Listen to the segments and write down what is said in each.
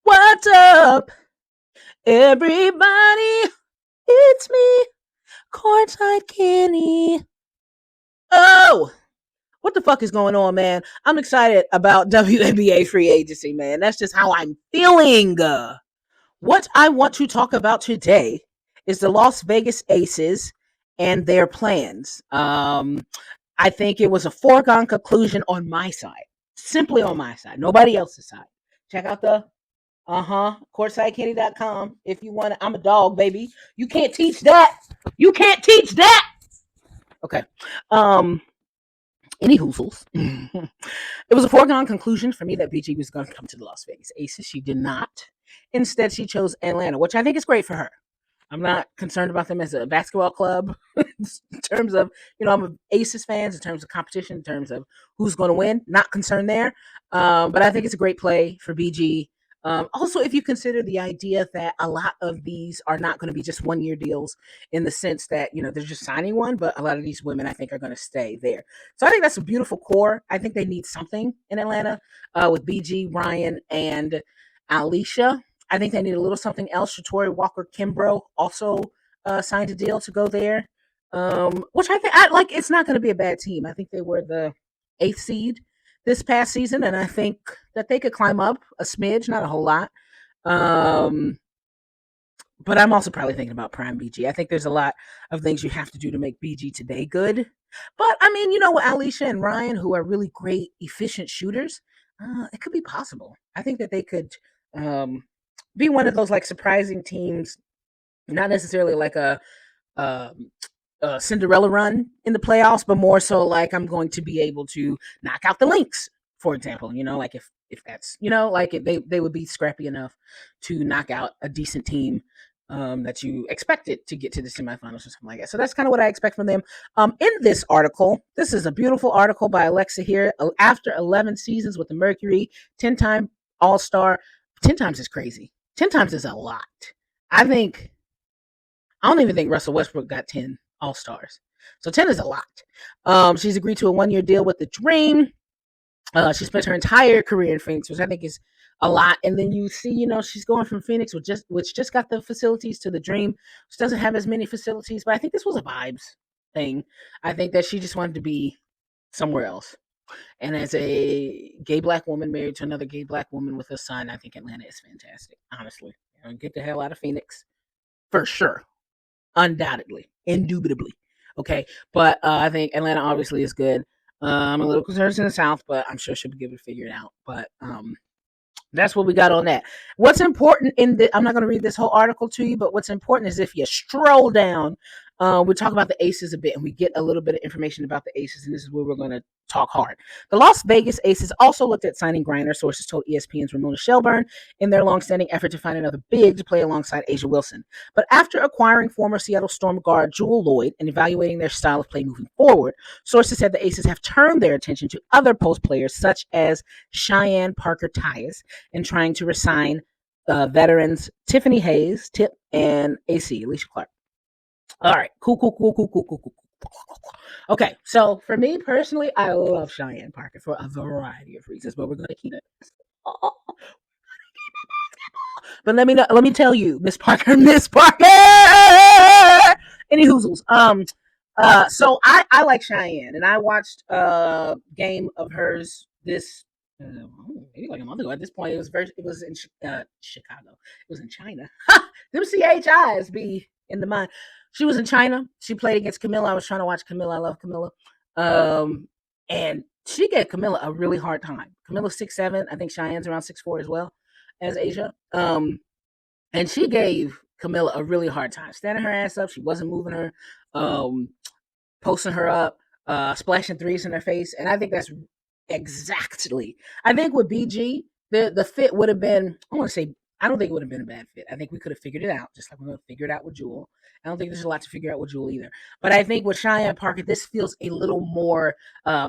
What's up, everybody? It's me, Courtside Kenny. Oh, what the fuck is going on, man? I'm excited about WNBA free agency, man. That's just how I'm feeling. What I want to talk about today is the Las Vegas Aces and their plans. I think it was a foregone conclusion on my side, simply on my side, nobody else's side. Check out the courtsidekenny.com if you want it. I'm a dog, baby. You can't teach that. You can't teach that. Okay. Um, any hoozles. It was a foregone conclusion for me that BG was going to come to the Las Vegas Aces. She did not. Instead, she chose Atlanta, which I think is great for her. I'm not concerned about them as a basketball club in terms of, I'm a Aces fans in terms of competition, in terms of who's going to win. Not concerned there. But I think it's a great play for BG. Also, if you consider the idea that a lot of these are not going to be just 1 year deals in the sense that, they're just signing one, but a lot of these women I think are going to stay there. So I think that's a beautiful core. I think they need something in Atlanta with BG, Ryan, and Alicia. I think they need a little something else. Shatori Walker Kimbrough also signed a deal to go there, which I think like. It's not going to be a bad team. I think they were the 8th seed this past season, and I think that they could climb up a smidge, not a whole lot. But I'm also probably thinking about Prime BG. I think there's a lot of things you have to do to make BG today good. But I mean, with Alicia and Ryan, who are really great, efficient shooters, it could be possible. I think that they could um, be one of those like surprising teams, not necessarily like um, a Cinderella run in the playoffs, but more so like I'm going to be able to knock out the Lynx, for example. Like if that's like they would be scrappy enough to knock out a decent team that you expected to get to the semifinals or something like that. So that's kind of what I expect from them. In this article, this is a beautiful article by Alexa here. After 11 seasons with the Mercury, 10-time All-Star. 10 times is crazy. 10 times is a lot. I don't even think Russell Westbrook got 10 All-Stars. So 10 is a lot. She's agreed to a 1 year deal with the Dream. She spent her entire career in Phoenix, which I think is a lot. And then you see, she's going from Phoenix, which just got the facilities, to the Dream, which doesn't have as many facilities. But I think this was a vibes thing. I think that she just wanted to be somewhere else. And as a gay black woman married to another gay black woman with a son, I think Atlanta is fantastic. Honestly, get the hell out of Phoenix for sure, undoubtedly, indubitably. Okay, but I think Atlanta obviously is good. I'm a little concerned in the South, but I'm sure she'll be able to figure it out. But that's what we got on that. What's important I'm not going to read this whole article to you, but what's important is if you stroll down, we talk about the Aces a bit, and we get a little bit of information about the Aces, and this is where we're going to talk hard. The Las Vegas Aces also looked at signing Griner, sources told ESPN's Ramona Shelburne, in their long-standing effort to find another big to play alongside Asia Wilson. But after acquiring former Seattle Storm guard Jewel Lloyd and evaluating their style of play moving forward, sources said the Aces have turned their attention to other post players such as Cheyenne Parker Tyus and trying to resign veterans Tiffany Hayes, Tip, and AC, Alicia Clark. All right, cool. Okay, so for me personally, I love Cheyenne Parker for a variety of reasons, but we're going to keep it. But let me tell you, Miss Parker, Miss Parker. Any hoozles. So I like Cheyenne, and I watched a game of hers this maybe like a month ago. At this point, it was in Chicago. It was in China. Them CHIs be in the mind. She was in China. She played against Camilla. I was trying to watch Camilla. I love Camilla. And she gave Camilla a really hard time. Camilla's 6'7". I think Cheyenne's around 6'4" as well as Asia. And she gave Camilla a really hard time. Standing her ass up. She wasn't moving her. Posting her up. Splashing threes in her face. And I think that's exactly. I think with BG, the fit would have been, I don't think it would have been a bad fit. I think we could have figured it out, just like we're going to figure it out with Jewel. I don't think there's a lot to figure out with Jewel either. But I think with Cheyenne Parker, this feels a little more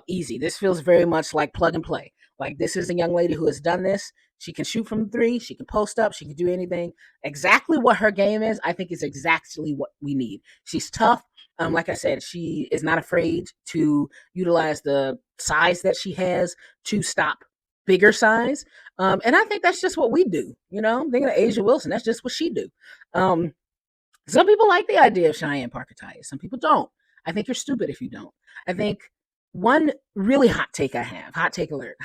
easy. This feels very much like plug and play. Like, this is a young lady who has done this. She can shoot from three. She can post up. She can do anything. Exactly what her game is, I think, is exactly what we need. She's tough. Like I said, she is not afraid to utilize the size that she has to stop bigger size. And I think that's just what we do. I'm thinking of Asia Wilson. That's just what she do. Um, some people like the idea of Cheyenne Parker Tyus. Some people don't. I think you're stupid if you don't. I think one really hot take I have, hot take alert.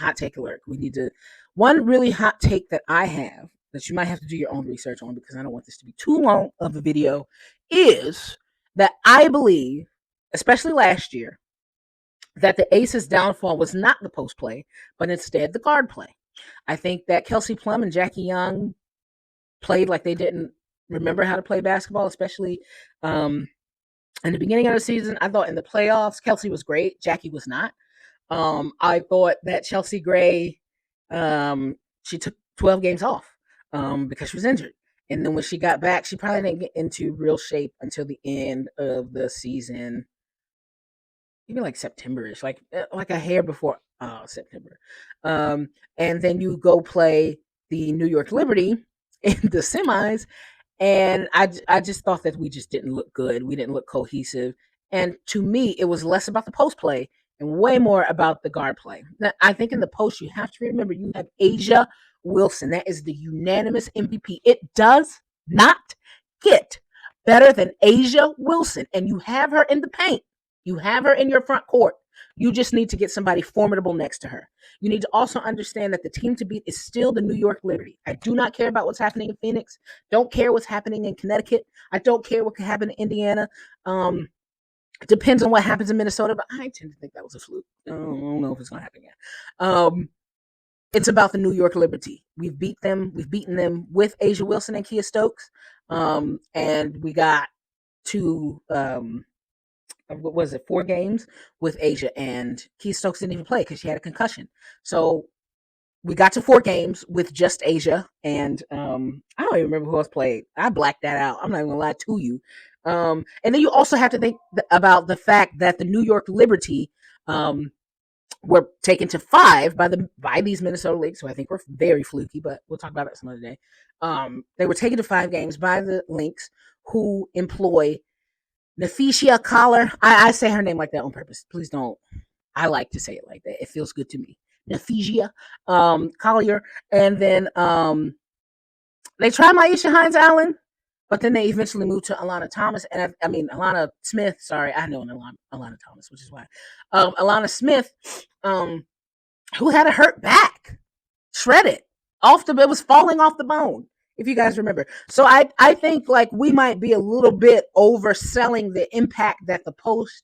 We need to, one really hot take that I have that you might have to do your own research on because I don't want this to be too long of a video is that I believe, especially last year, that the Aces' downfall was not the post play, but instead the guard play. I think that Kelsey Plum and Jackie Young played like they didn't remember how to play basketball, especially in the beginning of the season. I thought in the playoffs, Kelsey was great. Jackie was not. I thought that Chelsea Gray, she took 12 games off because she was injured. And then when she got back, she probably didn't get into real shape until the end of the season, maybe like September-ish, like a hair before September. And then you go play the New York Liberty in the semis, and I just thought that we just didn't look good. We didn't look cohesive. And to me, it was less about the post play and way more about the guard play. Now, I think in the post, you have to remember you have Asia Wilson. That is the unanimous MVP. It does not get better than Asia Wilson. And you have her in the paint. You have her in your front court. You just need to get somebody formidable next to her. You need to also understand that the team to beat is still the New York Liberty. I do not care about what's happening in Phoenix. Don't care what's happening in Connecticut. I don't care what can happen in Indiana. It depends on what happens in Minnesota, but I tend to think that was a fluke. I don't know if it's going to happen yet. It's about the New York Liberty. We've beaten them with Asia Wilson and Kia Stokes. And we got to, what was it, 4 games with Asia, and Kia Stokes didn't even play because she had a concussion. So we got to 4 games with just Asia, and I don't even remember who else played. I blacked that out. I'm not even gonna lie to you. And then you also have to think about the fact that the New York Liberty were taken to 5 by these Minnesota Lynx, who I think were very fluky, but we'll talk about that some other day. They were taken to 5 games by the Lynx, who employ Nafisia Collar. I say her name like that on purpose. Please don't. I like to say it like that. It feels good to me. Nafisia Collier. And then they tried Maisha Hines Allen, but then they eventually moved to Alana Thomas. And Alana Smith. Sorry, I know Alana Thomas, which is why. Alana Smith, who had a hurt back, shredded it was falling off the bone, if you guys remember. So I think like we might be a little bit overselling the impact that the post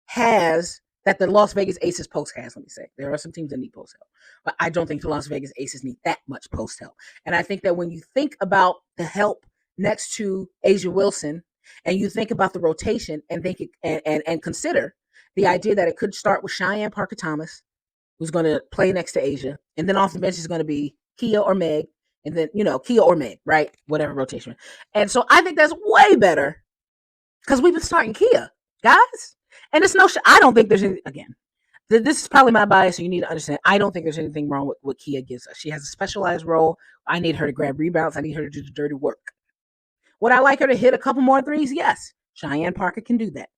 has, that the Las Vegas Aces post has. Let me say, there are some teams that need post help, but I don't think the Las Vegas Aces need that much post help. And I think that when you think about the help next to Asia Wilson, and you think about the rotation, and think and consider the idea that it could start with Cheyenne Parker Thomas, who's going to play next to Asia, and then off the bench is going to be Kia or Meg, and then Kia or Meg, right? Whatever rotation. And so I think that's way better because we've been starting Kia, guys. And it's I don't think there's any, again, this is probably my bias, so you need to understand, I don't think there's anything wrong with what Kia gives us. She has a specialized role. I need her to grab rebounds. I need her to do the dirty work. Would I like her to hit a couple more threes? Yes. Cheyenne Parker can do that.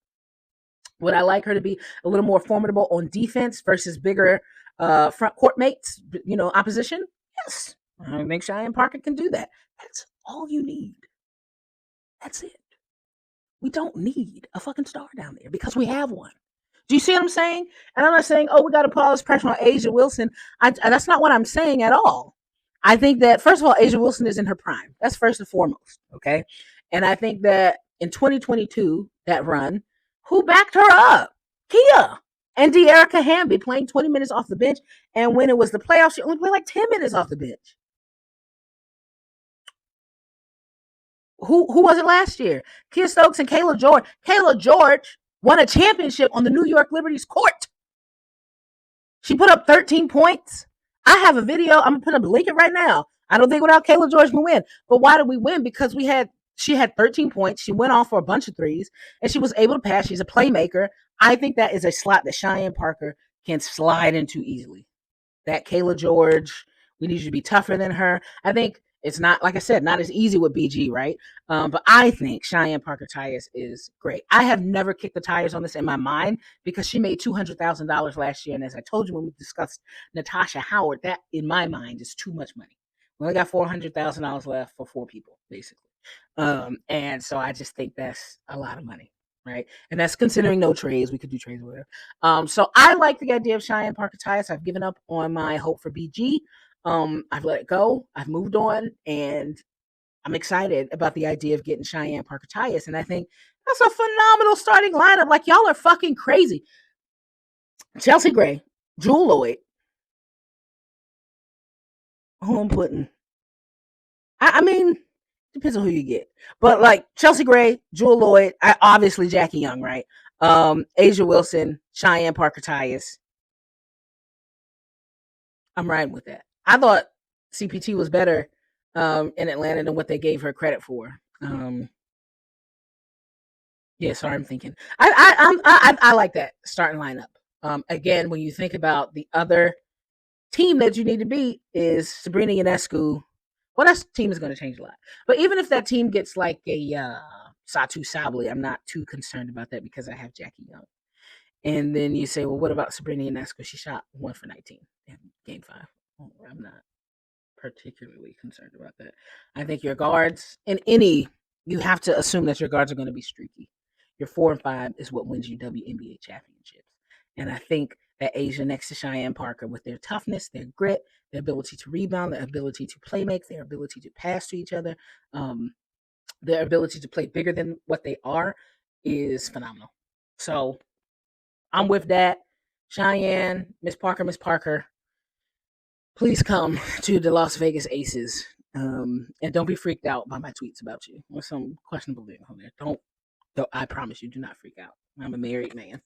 Would I like her to be a little more formidable on defense versus bigger front court mates, opposition? Yes. I think Cheyenne Parker can do that. That's all you need. That's it. We don't need a fucking star down there because we have one. Do you see what I'm saying? And I'm not saying, we got to put all this pressure on Asia Wilson. That's not what I'm saying at all. I think that, first of all, Asia Wilson is in her prime. That's first and foremost, okay? And I think that in 2022, that run, who backed her up? Kia and De'Erica Hamby playing 20 minutes off the bench. And when it was the playoffs, she only played like 10 minutes off the bench. Who was it last year? Kia Stokes and Kayla George. Kayla George won a championship on the New York Liberty's court. She put up 13 points. I have a video. I'm going to link it right now. I don't think without Kayla George we win. But why did we win? Because she had 13 points. She went off for a bunch of threes, and she was able to pass. She's a playmaker. I think that is a slot that Cheyenne Parker can slide into easily. That Kayla George, we need you to be tougher than her. I think It's not, like I said, not as easy with BG, right? But I think Cheyenne Parker Tyus is great. I have never kicked the tires on this in my mind because she made $200,000 last year. And as I told you when we discussed Natasha Howard, that in my mind is too much money. We only got $400,000 left for 4 people, basically. And so I just think that's a lot of money, right? And that's considering no trades. We could do trades with her. So I like the idea of Cheyenne Parker Tyus. I've given up on my hope for BG. I've let it go. I've moved on, and I'm excited about the idea of getting Cheyenne Parker Tyus. And I think that's a phenomenal starting lineup. Like, y'all are fucking crazy. Chelsea Gray, Jewel Lloyd. Who I'm putting? I mean, depends on who you get. But like Chelsea Gray, Jewel Lloyd, obviously Jackie Young, right? Asia Wilson, Cheyenne Parker Tyus. I'm riding with that. I thought CPT was better in Atlanta than what they gave her credit for. Yeah, sorry, I'm thinking. I like that starting lineup. Again, when you think about the other team that you need to beat is Sabrina Ionescu. Well, that team is going to change a lot. But even if that team gets like a Satu Sabli, I'm not too concerned about that because I have Jackie Young. And then you say, well, what about Sabrina Ionescu? She shot 1 for 19 in game 5. I'm not particularly concerned about that. I think your guards you have to assume that your guards are going to be streaky. Your 4 and 5 is what wins you WNBA championships. And I think that Asia next to Cheyenne Parker, with their toughness, their grit, their ability to rebound, their ability to play make, their ability to pass to each other, their ability to play bigger than what they are, is phenomenal. So I'm with that. Cheyenne, Miss Parker, please come to the Las Vegas Aces. And don't be freaked out by my tweets about you or some questionable thing on there. Don't. I promise you, do not freak out. I'm a married man.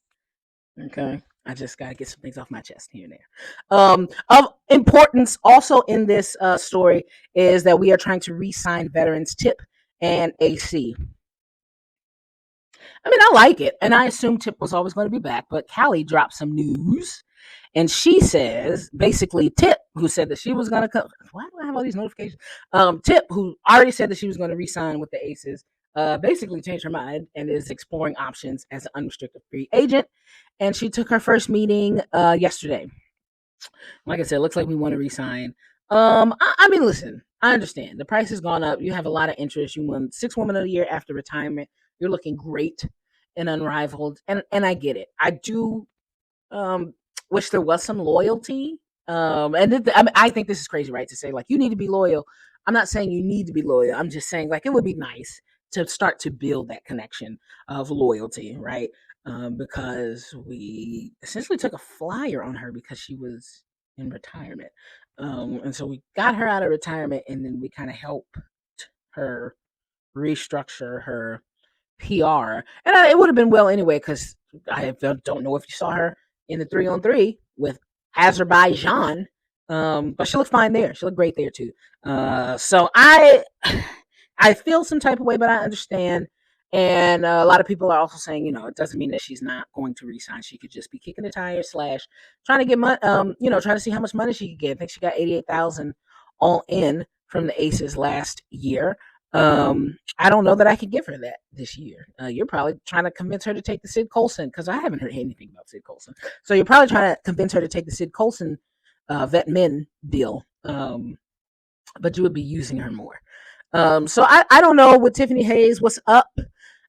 Okay, I just gotta get some things off my chest here and there. Of importance, also in this story, is that we are trying to re-sign veterans Tip and AC. I mean, I like it, and I assumed Tip was always going to be back, but Callie dropped some news, and she says, basically, Tip, who said that she was going to come. Why do I have all these notifications? Tip, who already said that she was going to re-sign with the Aces, basically changed her mind and is exploring options as an unrestricted free agent. And she took her first meeting yesterday. Like I said, it looks like we want to re-sign. I mean, listen, I understand. The price has gone up. You have a lot of interest. You won 6 Women of the Year after retirement. You're looking great and unrivaled. And I get it. I do wish there was some loyalty. I think this is crazy, right? To say, like, you need to be loyal. I'm not saying you need to be loyal. I'm just saying, like, it would be nice to start to build that connection of loyalty, right? Because we essentially took a flyer on her because she was in retirement. And so we got her out of retirement, and then we kind of helped her restructure her PR. And it would have been well anyway, because I don't know if you saw her in the 3-on-3 with Azerbaijan. But she looked fine there. She looked great there too. So I feel some type of way, but I understand. And a lot of people are also saying, it doesn't mean that she's not going to resign. She could just be kicking the tires / trying to get money. Trying to see how much money she could get. I think she got 88,000 all in from the Aces last year. I don't know that I could give her that this year. You're probably trying to convince her to take the Sid Colson, because I haven't heard anything about Sid Colson. So you're probably trying to convince her to take the Sid Colson vet men deal. But you would be using her more. So I don't know with Tiffany Hayes what's up.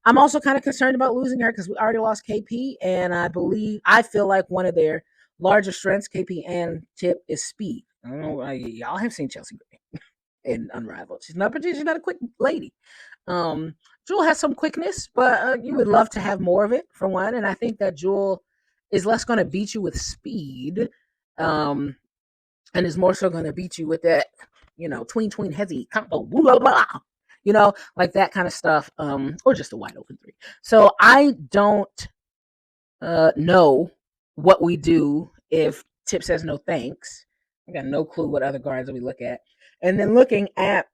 I'm also kind of concerned about losing her because we already lost KP, and I feel like one of their larger strengths, KP and Tip, is speed. I don't know, y'all have seen Chelsea Gray and Unrivaled. She's not a quick lady. Jewel has some quickness, but you would love to have more of it, for one. And I think that Jewel is less going to beat you with speed, and is more so going to beat you with that, tween heavy combo, blah, blah, blah, like that kind of stuff, or just a wide open 3. So I don't know what we do if Tip says no thanks. I got no clue what other guards we look at. And then looking at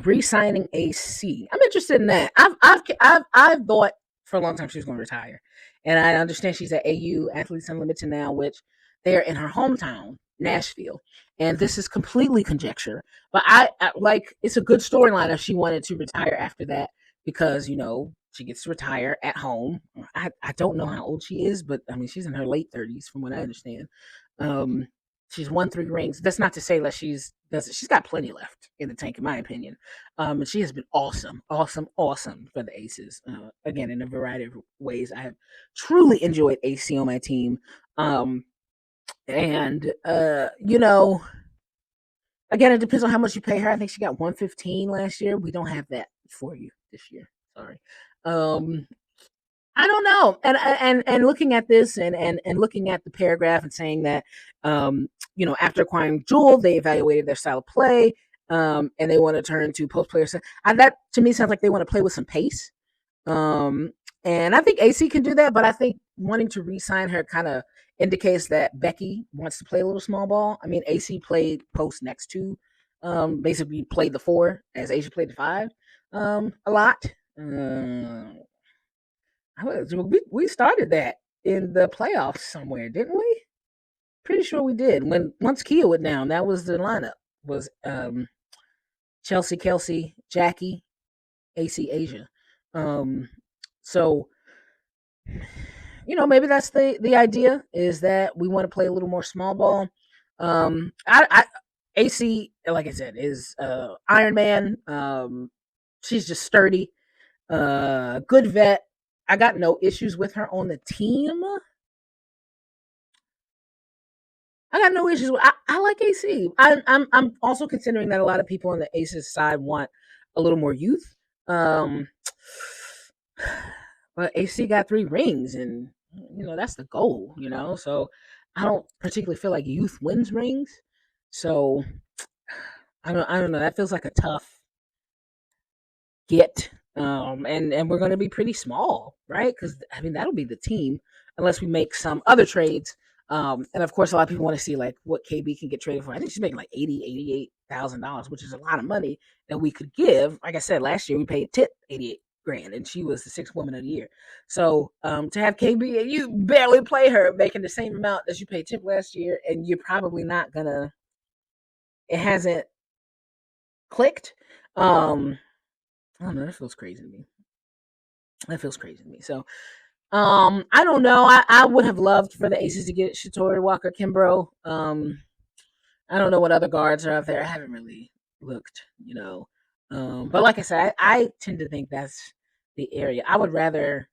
re-signing AC, I'm interested in that. I've thought for a long time she was going to retire, and I understand she's at AU Athletes Unlimited now, which they're in her hometown, Nashville. And this is completely conjecture. But I like it's a good storyline if she wanted to retire after that because, she gets to retire at home. I don't know how old she is, but I mean she's in her late 30s from what I understand. Um she's won 3 rings. That's not to say that she's got plenty left in the tank, in my opinion. And she has been awesome, awesome, awesome for the Aces. Again, in a variety of ways. I have truly enjoyed AC on my team. Um, and again, it depends on how much you pay her. I think she got 115 last year. We don't have that for you this year. Sorry. Um, I don't know. And looking at this and looking at the paragraph and saying that after acquiring Jewel, they evaluated their style of play, and they want to turn to post players. That to me sounds like they want to play with some pace. Um, and I think AC can do that, but I think wanting to re-sign her kind of indicates that Becky wants to play a little small ball. I mean, AC played post next to, basically played the 4 as AC played the 5, a lot. We started that in the playoffs somewhere, didn't we? Pretty sure we did. When once Kia went down, that was the lineup. Was Chelsea, Kelsey, Jackie, AC, Asia. Um, so maybe that's the idea is that we want to play a little more small ball. I AC, like I said, is Iron Man. She's just sturdy, good vet. I got no issues with her on the team. I got no issues with. I like AC. I'm also considering that a lot of people on the Aces side want a little more youth. Um, but AC got 3 rings, and that's the goal. So I don't particularly feel like youth wins rings. So I don't know. That feels like a tough get. And we're going to be pretty small, right? Because I mean that'll be the team unless we make some other trades. And of course, a lot of people want to see like what KB can get traded for. I think she's making like $88,000, which is a lot of money that we could give. Like I said, last year we paid Tip 88 grand, and she was the 6th woman of the year. So to have KB and you barely play her, making the same amount as you paid Tip last year, and you're probably not gonna. It hasn't clicked. I don't know. That feels crazy to me. That feels crazy to me. So I don't know. I would have loved for the Aces to get Shatori Walker Kimbrough. I don't know what other guards are out there. I haven't really looked, but like I said, I tend to think that's the area. I would rather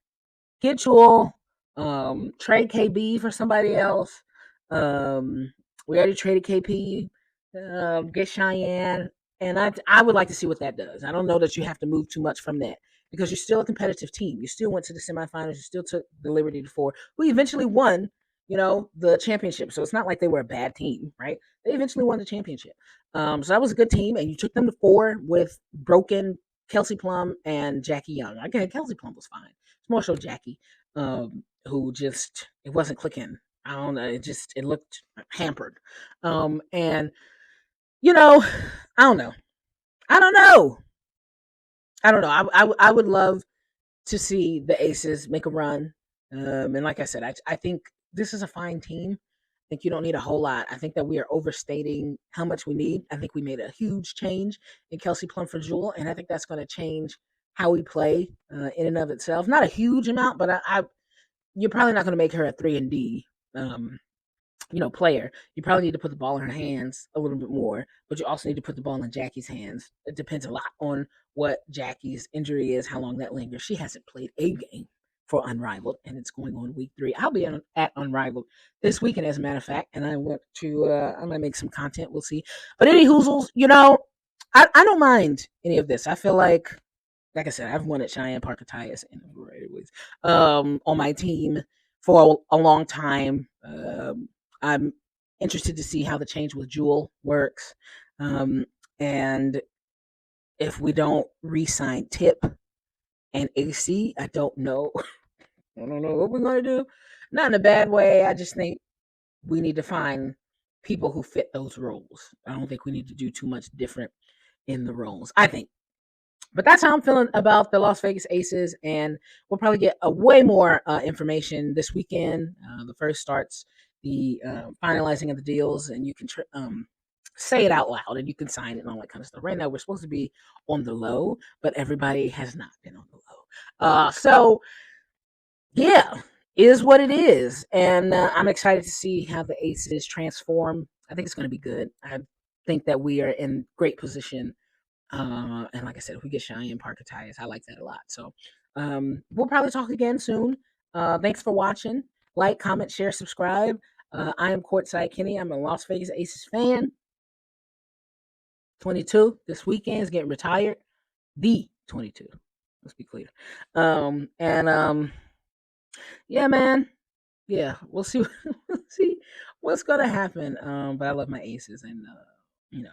get Jewel, trade KB for somebody else. We already traded KP, get Cheyenne, and I would like to see what that does. I don't know that you have to move too much from that because you're still a competitive team. You still went to the semifinals. You still took the Liberty to 4, who eventually won, the championship. So it's not like they were a bad team, right? They eventually won the championship. So that was a good team, and you took them to 4 with broken Kelsey Plum and Jackie Young. Okay, Kelsey Plum was fine. It's more so Jackie, who just it wasn't clicking. I don't know. It looked hampered. And I don't know. I don't know. I don't know. I would love to see the Aces make a run. And like I said, I think this is a fine team. I think you don't need a whole lot. I think that we are overstating how much we need. I think we made a huge change in Kelsey Plum for Jewel, and I think that's going to change how we play in and of itself. Not a huge amount, but you're probably not going to make her a 3 and D. Player. You probably need to put the ball in her hands a little bit more, but you also need to put the ball in Jackie's hands. It depends a lot on what Jackie's injury is, how long that lingers. She hasn't played a game for Unrivaled, and it's going on week 3. I'll be at Unrivaled this weekend, as a matter of fact, and I'm gonna make some content. We'll see. But any hoozles, I don't mind any of this. I feel like I said, I've wanted Cheyenne Parker Tyus in a variety of ways on my team for a long time. I'm interested to see how the change with Jewel works. And if we don't re-sign Tip and AC, I don't know. I don't know what we're going to do. Not in a bad way. I just think we need to find people who fit those roles. I don't think we need to do too much different in the roles. I think. But that's how I'm feeling about the Las Vegas Aces, and we'll probably get a way more information this weekend. The first starts the finalizing of the deals, and you can say it out loud and you can sign it and all that kind of stuff. Right now, we're supposed to be on the low, but everybody has not been on the low. So yeah, is what it is, and I'm excited to see how the Aces transform. I think it's going to be good. I think that we are in great position. And like I said, if we get Cheyenne Parker ties, I like that a lot. So we'll probably talk again soon. Thanks for watching. Like, comment, share, subscribe. I am Courtside Kenny. I'm a Las Vegas Aces fan. 22 this weekend is getting retired. The 22. Let's be clear. And yeah, man. Yeah, we'll see. We'll see what's gonna happen. But I love my Aces, and you know,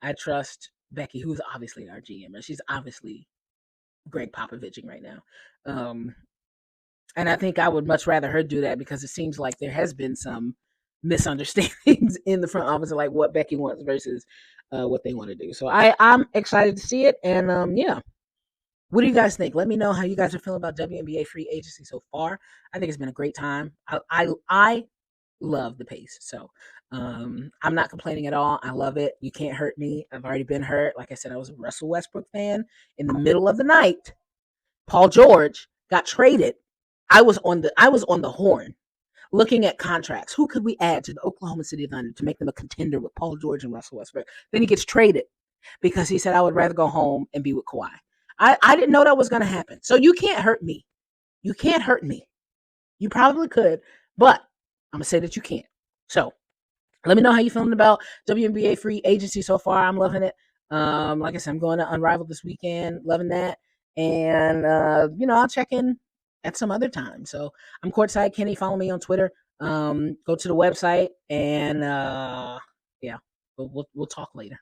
I trust Becky, who's obviously our GM, and she's obviously Greg Popoviching right now. And I think I would much rather her do that because it seems like there has been some misunderstandings in the front office of like what Becky wants versus what they want to do. So I'm excited to see it, and yeah. What do you guys think? Let me know how you guys are feeling about WNBA free agency so far. I think it's been a great time. I love the pace. So I'm not complaining at all. I love it. You can't hurt me. I've already been hurt. Like I said, I was a Russell Westbrook fan. In the middle of the night, Paul George got traded. I was on the horn looking at contracts. Who could we add to the Oklahoma City Thunder to make them a contender with Paul George and Russell Westbrook? Then he gets traded because he said, I would rather go home and be with Kawhi. I didn't know that was going to happen. So you can't hurt me. You can't hurt me. You probably could, but I'm going to say that you can't. So let me know how you're feeling about WNBA free agency so far. I'm loving it. Like I said, I'm going to Unrivaled this weekend. Loving that. And, I'll check in at some other time. So I'm Courtside Kenny. Follow me on Twitter. Go to the website and, yeah, we'll talk later.